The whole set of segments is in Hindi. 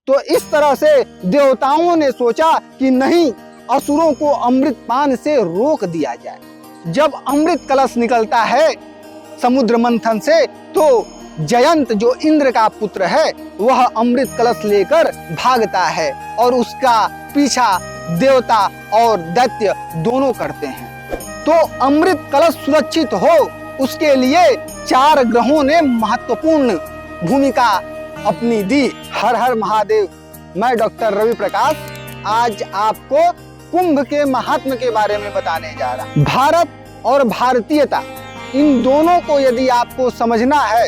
तो इस तरह से देवताओं ने सोचा कि नहीं, असुरों को अमृत पान से रोक दिया जाए। जब अमृत कलश निकलता है समुद्र मंथन से, तो जयंत जो इंद्र का पुत्र है वह अमृत कलश लेकर भागता है और उसका पीछा देवता और दैत्य दोनों करते हैं। तो अमृत कलश सुरक्षित हो उसके लिए 4 ग्रहों ने महत्वपूर्ण भूमिका अपनी दी। हर हर महादेव। मैं डॉक्टर रवि प्रकाश आज आपको कुंभ के महात्म के बारे में बताने जा रहा हूं। भारत और भारतीयता, इन दोनों को यदि आपको समझना है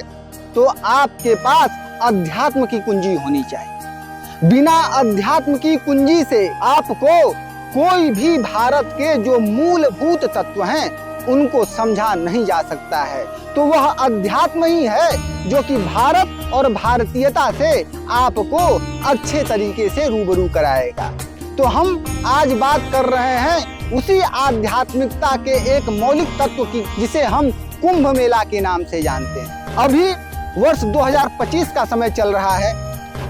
तो आपके पास अध्यात्म की कुंजी होनी चाहिए। बिना अध्यात्म की कुंजी से आपको कोई भी भारत के जो मूलभूत तत्व हैं उनको समझा नहीं जा सकता है। तो वह अध्यात्म ही है जो कि भारत और भारतीयता से आपको अच्छे तरीके से रूबरू कराएगा। तो हम आज बात कर रहे हैं उसी आध्यात्मिकता के एक मौलिक तत्व की, जिसे हम कुंभ मेला के नाम से जानते हैं। अभी वर्ष 2025 का समय चल रहा है।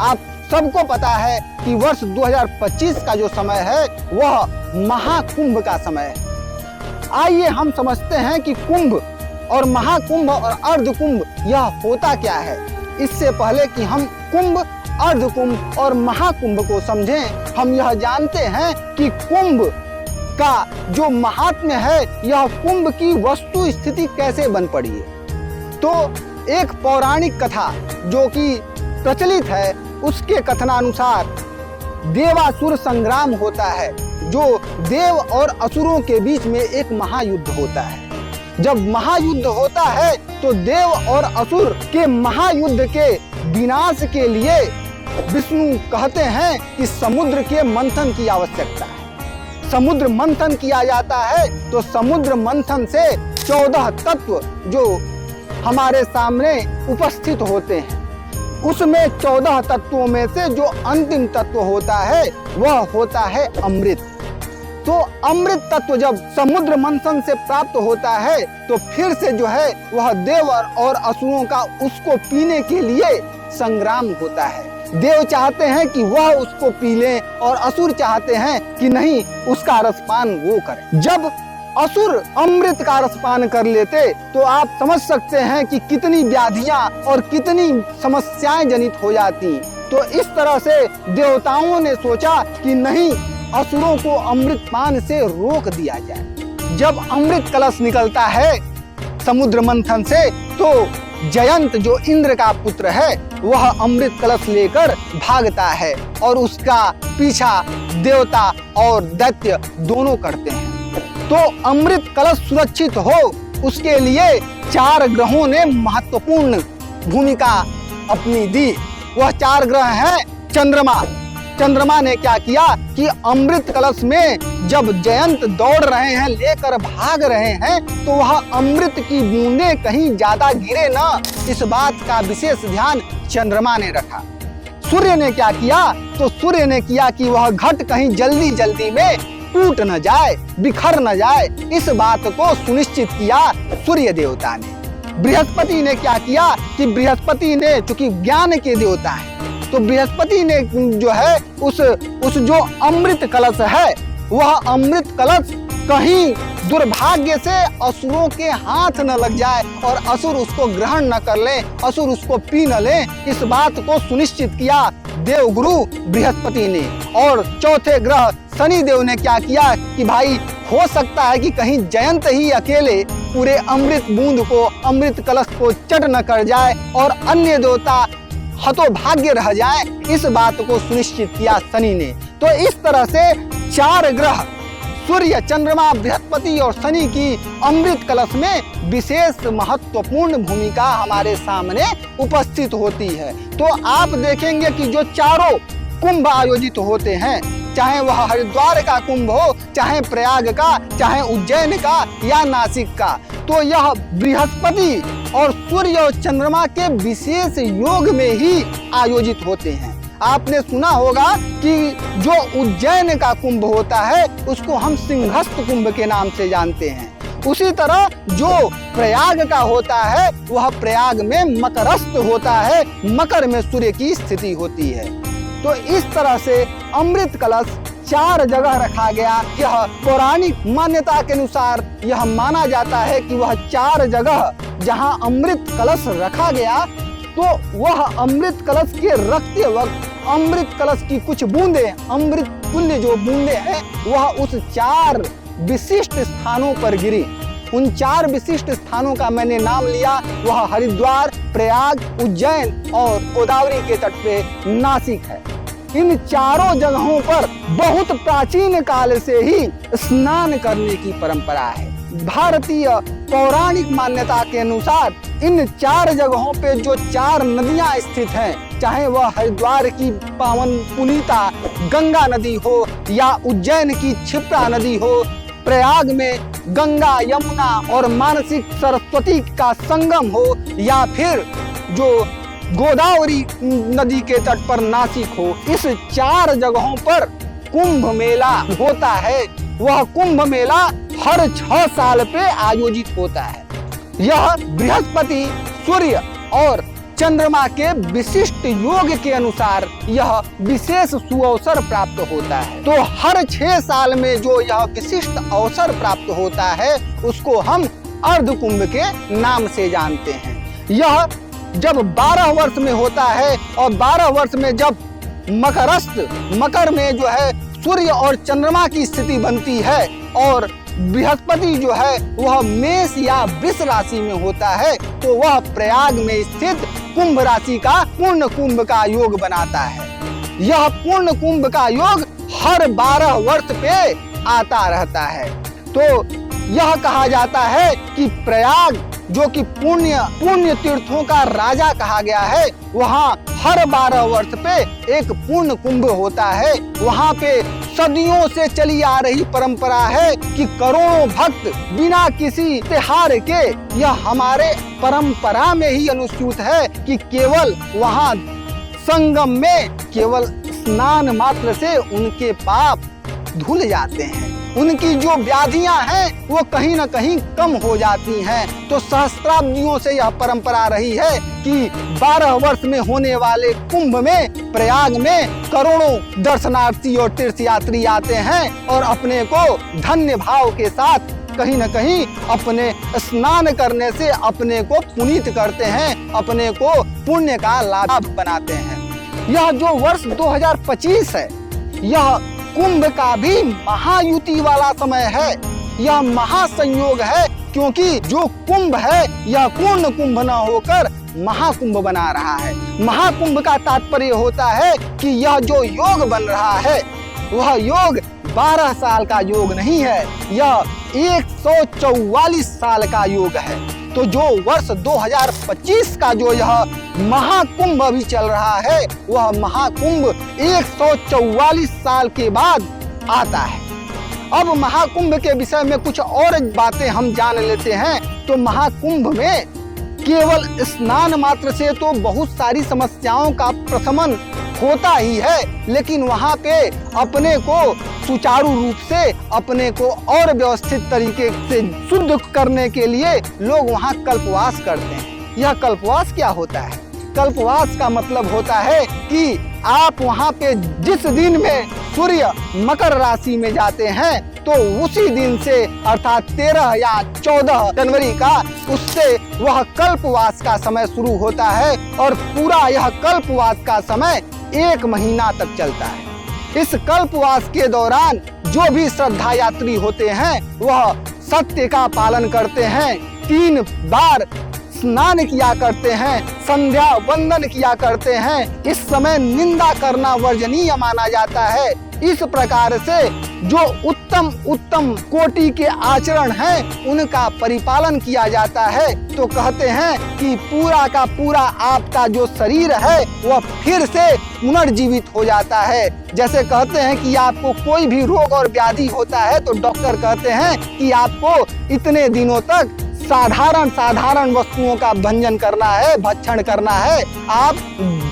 आप सबको पता है कि वर्ष 2025 का जो समय है वह महाकुंभ का समय है। आइए हम समझते हैं कि कुंभ और महाकुंभ और अर्धकुंभ यह होता क्या है। इससे पहले कि हम कुंभ, अर्धकुंभ और महाकुंभ को समझें, हम यह जानते हैं कि कुंभ का जो महात्म्य है, यह कुंभ की वस्तु स्थिति कैसे बन पड़ी है। तो एक पौराणिक कथा जो कि प्रचलित है, उसके कथनानुसार देवासुर संग्राम होता है, जो देव और असुरों के बीच में एक महायुद्ध होता है। जब महायुद्ध होता है तो देव और असुर के महायुद्ध के विनाश के लिए विष्णु कहते हैं कि समुद्र के मंथन की आवश्यकता है। समुद्र मंथन किया जाता है तो समुद्र मंथन से 14 तत्व जो हमारे सामने उपस्थित होते हैं, उसमें 14 तत्वों में से जो अंतिम तत्व होता है वह होता है अमृत। तो अमृत तत्व जब समुद्र मंथन से प्राप्त होता है तो फिर से जो है वह देव और असुरों का उसको पीने के लिए संग्राम होता है। देव चाहते हैं कि वह उसको पी लें और असुर चाहते हैं कि नहीं, उसका रसपान वो करें। जब असुर अमृत का रसपान कर लेते तो आप समझ सकते हैं कि कितनी व्याधियां और कितनी समस्याएं जनित हो जाती। तो इस तरह से देवताओं ने सोचा कि नहीं, असुरों को अमृत पान से रोक दिया जाए। जब अमृत कलश निकलता है समुद्र मंथन से, तो जयंत जो इंद्र का पुत्र है वह अमृत कलश लेकर भागता है और उसका पीछा देवता और दैत्य दोनों करते हैं। तो अमृत कलश सुरक्षित हो उसके लिए 4 ग्रहों ने महत्वपूर्ण भूमिका अपनी दी। वह 4 ग्रह हैं चंद्रमा। चंद्रमा ने क्या किया कि अमृत कलश में जब जयंत दौड़ रहे हैं, लेकर भाग रहे हैं, तो वह अमृत की बूंदें कहीं ज्यादा गिरे ना, इस बात का विशेष ध्यान चंद्रमा ने रखा। सूर्य ने क्या किया, तो सूर्य ने किया कि वह घट कहीं जल्दी जल्दी में टूट न जाए, बिखर न जाए, इस बात को सुनिश्चित किया सूर्य देवता ने। बृहस्पति ने क्या किया कि बृहस्पति ने, चूंकि ज्ञान के देवता है, तो बृहस्पति ने जो है उस जो अमृत कलश है, वह अमृत कलश कहीं दुर्भाग्य से असुरों के हाथ न लग जाए और असुर उसको ग्रहण न कर ले, असुर उसको पी न ले, इस बात को सुनिश्चित किया देवगुरु बृहस्पति ने। और चौथे ग्रह शनि देव ने क्या किया कि भाई हो सकता है कि कहीं जयंत ही अकेले पूरे अमृत बूंद को, अमृत कलश को चट न कर जाए और अन्य देवता हतोभाग्य रह जाए, इस बात को सुनिश्चित किया शनि ने। तो इस तरह से 4 ग्रह सूर्य, चंद्रमा, बृहस्पति और शनि की अमृत कलश में विशेष महत्वपूर्ण भूमिका हमारे सामने उपस्थित होती है। तो आप देखेंगे कि जो चारों कुंभ आयोजित होते हैं, चाहे वह हरिद्वार का कुंभ हो, चाहे प्रयाग का, चाहे उज्जैन का या नासिक का, तो यह बृहस्पति और सूर्य और चंद्रमा के विशेष योग में ही आयोजित होते हैं। आपने सुना होगा कि जो उज्जैन का कुंभ होता है उसको हम सिंहस्थ कुंभ के नाम से जानते हैं। उसी तरह जो प्रयाग का होता है वह प्रयाग में मकरस्थ होता है, मकर में सूर्य की स्थिति होती है। तो इस तरह से अमृत कलश 4 जगह रखा गया। यह पौराणिक मान्यता के अनुसार यह माना जाता है कि वह 4 जगह जहां अमृत कलश रखा गया, तो वह अमृत कलश के रखते वक्त अमृत कलश की कुछ बूंदे, अमृत तुल्य जो बूंदे हैं, वह उस 4 विशिष्ट स्थानों पर गिरी। उन 4 विशिष्ट स्थानों का मैंने नाम लिया, वह हरिद्वार, प्रयाग, उज्जैन और गोदावरी के तट पे नासिक है। इन चारों जगहों पर बहुत प्राचीन काल से ही स्नान करने की परंपरा है। भारतीय पौराणिक मान्यता के अनुसार इन 4 जगहों पे जो 4 नदियां स्थित हैं, चाहे वह हरिद्वार की पावन पुनीता गंगा नदी हो, या उज्जैन की क्षिप्रा नदी हो, प्रयाग में गंगा, यमुना और मानसिक सरस्वती का संगम हो, या फिर जो गोदावरी नदी के तट पर नासिक हो, इस 4 जगहों पर कुंभ मेला होता है। वह कुंभ मेला हर 6 साल पे आयोजित होता है। यह बृहस्पति, सूर्य और चंद्रमा के विशिष्ट योग के अनुसार यह विशेष सुअवसर प्राप्त होता है। तो हर 6 साल में जो यह विशिष्ट अवसर प्राप्त होता है, उसको हम अर्ध कुंभ के नाम से जानते हैं। यह जब 12 वर्ष में होता है, और 12 वर्ष में जब मकर में जो है सूर्य और चंद्रमा की स्थिति बनती है, और बृहस्पति जो है वह मेष या वृष राशि में होता है, तो वह प्रयाग में स्थित कुंभ राशि का पूर्ण कुंभ का योग बनाता है। यह पूर्ण कुंभ का योग हर 12 वर्ष पे आता रहता है। तो यह कहा जाता है कि प्रयाग जो कि पुण्य तीर्थों का राजा कहा गया है, वहाँ हर 12 वर्ष पे एक पूर्ण कुंभ होता है। वहाँ पे सदियों से चली आ रही परंपरा है कि करोड़ों भक्त बिना किसी त्योहार के, यह हमारे परंपरा में ही अनुसूचित है कि केवल वहाँ संगम में केवल स्नान मात्र से उनके पाप धुल जाते हैं, उनकी जो व्याधियां हैं वो कहीं न कहीं कम हो जाती हैं। तो सहस्त्राब्दियों से यह परंपरा रही है कि 12 वर्ष में होने वाले कुंभ में, प्रयाग में करोड़ों दर्शनार्थी और तीर्थयात्री आते हैं और अपने को धन्य भाव के साथ कहीं न कहीं अपने स्नान करने से अपने को पुनीत करते हैं, अपने को पुण्य का लाभ बनाते हैं। यह जो वर्ष 2025 है, यह कुंभ का भी महायुति वाला समय है। यह महासंयोग है, क्योंकि जो कुंभ है यह पूर्ण कुंभ न होकर महाकुंभ बना रहा है। महाकुंभ का तात्पर्य होता है कि यह जो योग बन रहा है, वह योग 12 साल का योग नहीं है, यह 144 साल का योग है। तो जो वर्ष 2025 का जो यह महाकुंभ अभी चल रहा है, वह महाकुंभ 144 साल के बाद आता है। अब महाकुंभ के विषय में कुछ और बातें हम जान लेते हैं। तो महाकुंभ में केवल स्नान मात्र से तो बहुत सारी समस्याओं का प्रशमन होता ही है, लेकिन वहाँ पे अपने को सुचारू रूप से, अपने को और व्यवस्थित तरीके से शुद्ध करने के लिए लोग वहाँ कल्पवास करते हैं। यह कल्पवास क्या होता है? कल्पवास का मतलब होता है कि आप वहाँ पे जिस दिन में सूर्य मकर राशि में जाते हैं, तो उसी दिन से अर्थात 13 या 14 जनवरी का, उससे वह कल्पवास का समय शुरू होता है और पूरा यह कल्पवास का समय 1 महीना तक चलता है। इस कल्पवास के दौरान जो भी श्रद्धा यात्री होते हैं, वह सत्य का पालन करते हैं, 3 बार स्नान किया करते हैं, संध्या वंदन किया करते हैं। इस समय निंदा करना वर्जनीय माना जाता है। इस प्रकार से जो उत्तम कोटि के आचरण हैं, उनका परिपालन किया जाता है। तो कहते हैं कि पूरा का पूरा आपका जो शरीर है वह फिर से पुनर्जीवित हो जाता है। जैसे कहते हैं कि आपको कोई भी रोग और व्याधि होता है, तो डॉक्टर कहते हैं कि आपको इतने दिनों तक साधारण वस्तुओं का भंजन करना है, भक्षण करना है, आप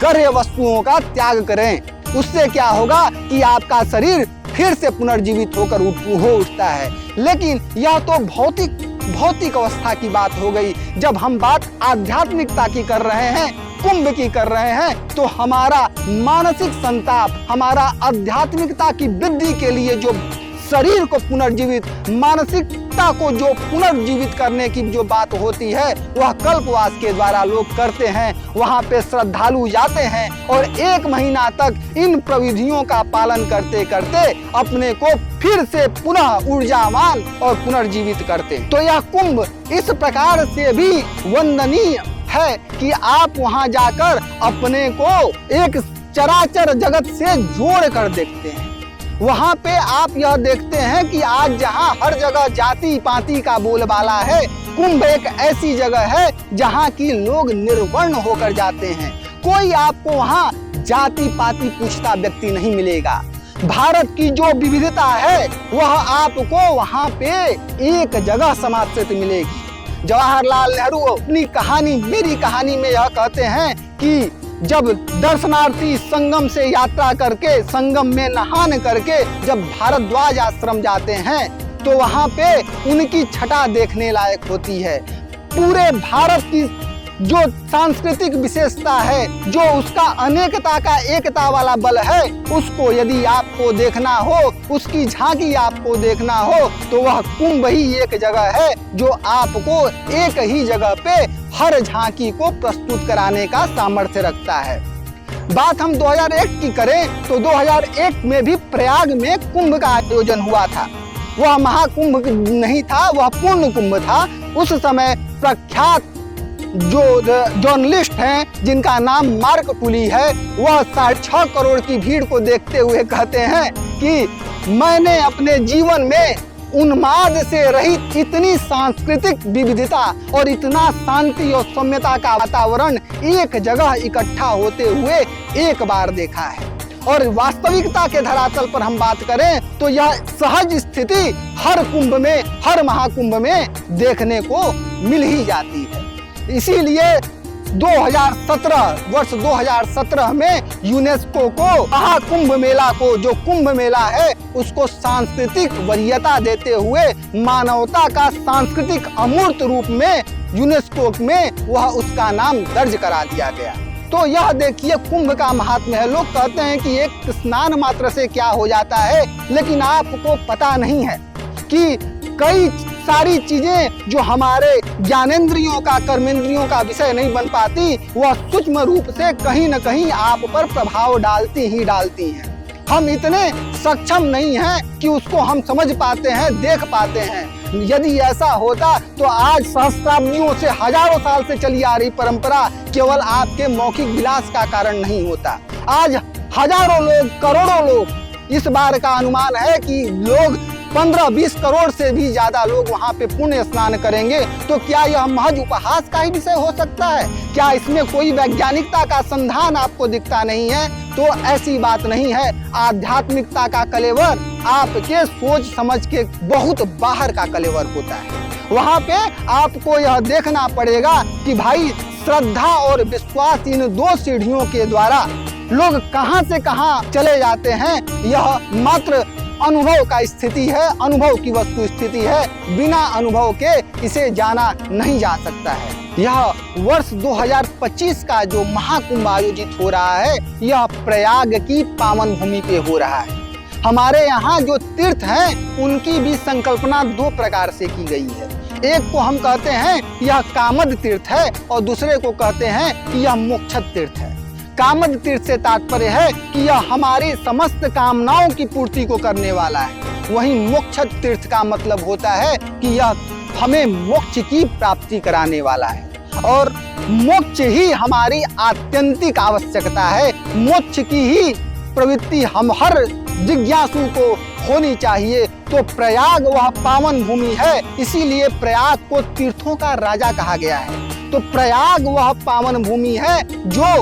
गर्ह्य वस्तुओं का त्याग करें। उससे क्या होगा कि आपका शरीर फिर से पुनर्जीवित होकर उठता है। लेकिन यह तो भौतिक अवस्था की बात हो गई। जब हम बात आध्यात्मिकता की कर रहे हैं, कुंभ की कर रहे हैं, तो हमारा मानसिक संताप, हमारा आध्यात्मिकता की वृद्धि के लिए जो शरीर को पुनर्जीवित, मानसिकता को जो पुनर्जीवित करने की जो बात होती है, वह कल्पवास के द्वारा लोग करते हैं। वहां पे श्रद्धालु जाते हैं और 1 महीना तक इन प्रविधियों का पालन करते करते अपने को फिर से पुनः ऊर्जावान और पुनर्जीवित करते। तो यह कुंभ इस प्रकार से भी वंदनीय है कि आप वहां जाकर अपने को एक चराचर जगत से जोड़ कर देखते हैं। वहां पे आप यह देखते हैं कि आज जहां हर जगह जाति पाति का बोलबाला है, कुंभ एक ऐसी जगह है जहां की लोग निर्वर्ण होकर जाते हैं। कोई आपको वहां जाति पाति पूछता व्यक्ति नहीं मिलेगा। भारत की जो विविधता है वह आपको वहां पे एक जगह समाश्रित मिलेगी। जवाहरलाल नेहरू अपनी कहानी, मेरी कहानी में यह कहते हैं कि जब दर्शनार्थी संगम से यात्रा करके, संगम में नहान करके जब भारद्वाज आश्रम जाते हैं, तो वहां पे उनकी छटा देखने लायक होती है। पूरे भारत की जो सांस्कृतिक विशेषता है, जो उसका अनेकता का एकता वाला बल है, उसको यदि आपको देखना हो, उसकी झांकी आपको देखना हो, तो वह कुंभ ही एक जगह है जो आपको एक ही जगह पे हर झांकी को प्रस्तुत कराने का सामर्थ्य रखता है। बात हम 2001 की करें तो 2001 में भी प्रयाग में कुंभ का आयोजन हुआ था। वह महाकुंभ नहीं था, वह पूर्ण कुंभ था। उस समय प्रख्यात जो जर्नलिस्ट हैं जिनका नाम मार्क टुली है, वह 6.5 करोड़ की भीड़ को देखते हुए कहते हैं कि मैंने अपने जीवन में उन्माद से रहित इतनी सांस्कृतिक विविधता और इतना शांति और सौम्यता का वातावरण एक जगह इकट्ठा होते हुए एक बार देखा है। और वास्तविकता के धरातल पर हम बात करें तो यह सहज स्थिति हर कुंभ में, हर महाकुंभ में देखने को मिल ही जाती है। इसीलिए 2017 वर्ष 2017 में यूनेस्को को महाकुंभ मेला को, जो कुंभ मेला है, उसको सांस्कृतिक वरीयता देते हुए मानवता का सांस्कृतिक अमूर्त रूप में यूनेस्को में वह उसका नाम दर्ज करा दिया गया। तो यह देखिए कुंभ का महात्म्य है। लोग कहते हैं कि एक स्नान मात्र से क्या हो जाता है, लेकिन आपको पता नहीं है कि कई सारी चीजें जो हमारे ज्ञानेंद्रियों का, कर्मेंद्रियों का विषय नहीं बन पाती, वह सूक्ष्म रूप से कहीं न कहीं आप पर प्रभाव डालती ही डालती हैं। हम इतने सक्षम नहीं हैं कि उसको हम समझ पाते हैं, देख पाते हैं। यदि ऐसा होता तो आज सहस्राब्दियों से, हजारों साल से चली आ रही परंपरा केवल आपके मौखिक विलास का कारण नहीं होता। आज हजारों लोग, करोड़ों लोग, इस बार का अनुमान है कि लोग 15-20 करोड़ से भी ज्यादा लोग वहां पे पुण्य स्नान करेंगे। तो क्या यह महज उपहास का ही विषय हो सकता है? क्या इसमें कोई वैज्ञानिकता का संधान आपको दिखता नहीं है? तो ऐसी बात नहीं है। आध्यात्मिकता का कलेवर आपके सोच समझ के बहुत बाहर का कलेवर होता है। वहां पे आपको यह देखना पड़ेगा कि भाई श्रद्धा और विश्वास, इन 2 सीढ़ियों के द्वारा लोग कहां से कहां चले जाते हैं। यह मात्र अनुभव का स्थिति है, अनुभव की वस्तु स्थिति है। बिना अनुभव के इसे जाना नहीं जा सकता है। यह वर्ष 2025 का जो महाकुंभ आयोजित हो रहा है, यह प्रयाग की पावन भूमि पे हो रहा है। हमारे यहाँ जो तीर्थ हैं, उनकी भी संकल्पना 2 प्रकार से की गई है। एक को हम कहते हैं यह कामद तीर्थ है और दूसरे को कहते हैं कि यह मोक्षद तीर्थ है। कामद तीर्थ से तात्पर्य है कि यह हमारी समस्त कामनाओं की पूर्ति को करने वाला है। वहीं मोक्षद तीर्थ का मतलब होता है कि यह हमें मोक्ष की प्राप्ति कराने वाला है। और मोक्ष ही हमारी आत्यंतिक आवश्यकता है। मोक्ष की ही प्रवृत्ति हम हर जिज्ञासु को होनी चाहिए। तो प्रयाग वह पावन भूमि है, इसीलिए प्रयाग को तीर्थों का राजा कहा गया है। तो प्रयाग वह पावन भूमि है जो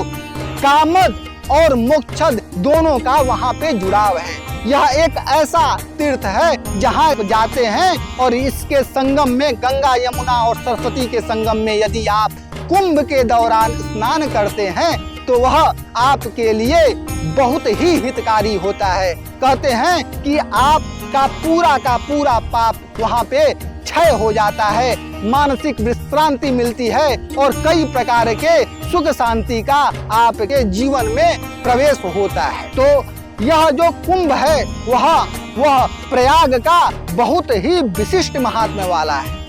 कामद और मोक्षद दोनों का वहां पे जुड़ाव है। यह एक ऐसा तीर्थ है जहां जाते हैं और इसके संगम में, गंगा, यमुना और सरस्वती के संगम में यदि आप कुंभ के दौरान स्नान करते हैं तो वह आपके लिए बहुत ही हितकारी होता है। कहते हैं कि आपका पूरा का पूरा पाप वहां पे क्षय हो जाता है, मानसिक विश्रांति मिलती है और कई प्रकार के सुख शांति का आपके जीवन में प्रवेश होता है। तो यह जो कुंभ है वह प्रयाग का बहुत ही विशिष्ट महात्म्य वाला है।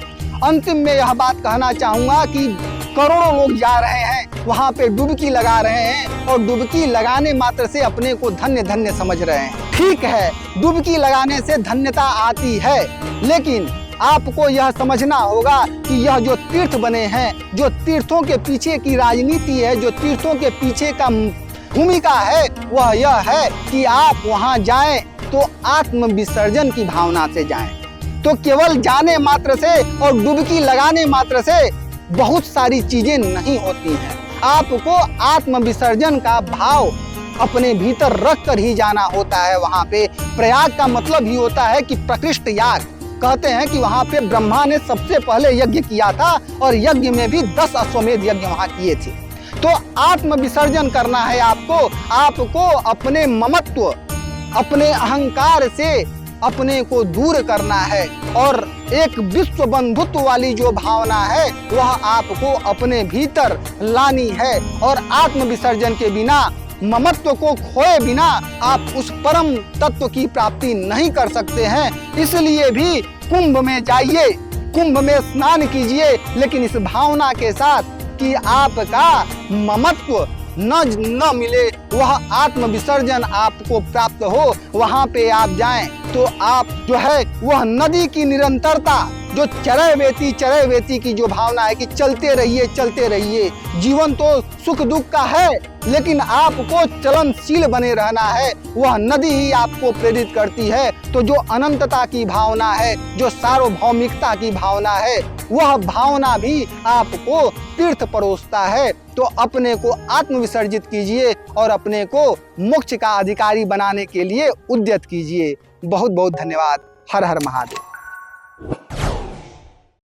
अंतिम में यह बात कहना चाहूंगा कि करोड़ों लोग जा रहे हैं, वहां पे डुबकी लगा रहे हैं और डुबकी लगाने मात्र से अपने को धन्य धन्य समझ रहे हैं। ठीक है, डुबकी लगाने से धन्यता आती है, लेकिन आपको यह समझना होगा कि यह जो तीर्थ बने हैं, जो तीर्थों के पीछे की राजनीति है, जो तीर्थों के पीछे का भूमिका है, वह यह है कि आप वहां जाएं तो आत्म विसर्जन की भावना से जाएं। तो केवल जाने मात्र से और डुबकी लगाने मात्र से बहुत सारी चीजें नहीं होती हैं। आपको आत्म विसर्जन का भाव अपने भीतर रख कर ही जाना होता है। वहां पे प्रयाग का मतलब ही होता है कि प्रकृष्ट याग। कहते हैं कि वहां पे ब्रह्मा ने सबसे पहले यज्ञ किया था और यज्ञ में भी 10 अश्वमेध यज्ञ वहां किए थे। तो आत्म विसर्जन करना है आपको अपने ममत्व, अपने अहंकार से अपने को दूर करना है और एक विश्व बंधुत्व वाली जो भावना है वह आपको अपने भीतर लानी है। और आत्म विसर्जन के बिना, ममत्व को खोए बिना आप उस परम तत्व की प्राप्ति नहीं कर सकते हैं। इसलिए भी कुंभ में जाइए, कुंभ में स्नान कीजिए, लेकिन इस भावना के साथ कि आपका ममत्व न मिले, वह आत्म विसर्जन आपको प्राप्त हो। वहां पे आप जाएं तो आप जो है वह नदी की निरंतरता, जो चरय वेती की जो भावना है कि चलते रहिए। जीवन तो सुख दुख का है, लेकिन आपको चलनशील बने रहना है। वह नदी ही आपको प्रेरित करती है। तो जो अनंतता की भावना है, जो सार्वभौमिकता की भावना है, वह भावना भी आपको तीर्थ परोसता है। तो अपने को आत्म विसर्जित कीजिए और अपने को मोक्ष का अधिकारी बनाने के लिए उद्यत कीजिए। बहुत बहुत धन्यवाद। हर हर महादेव।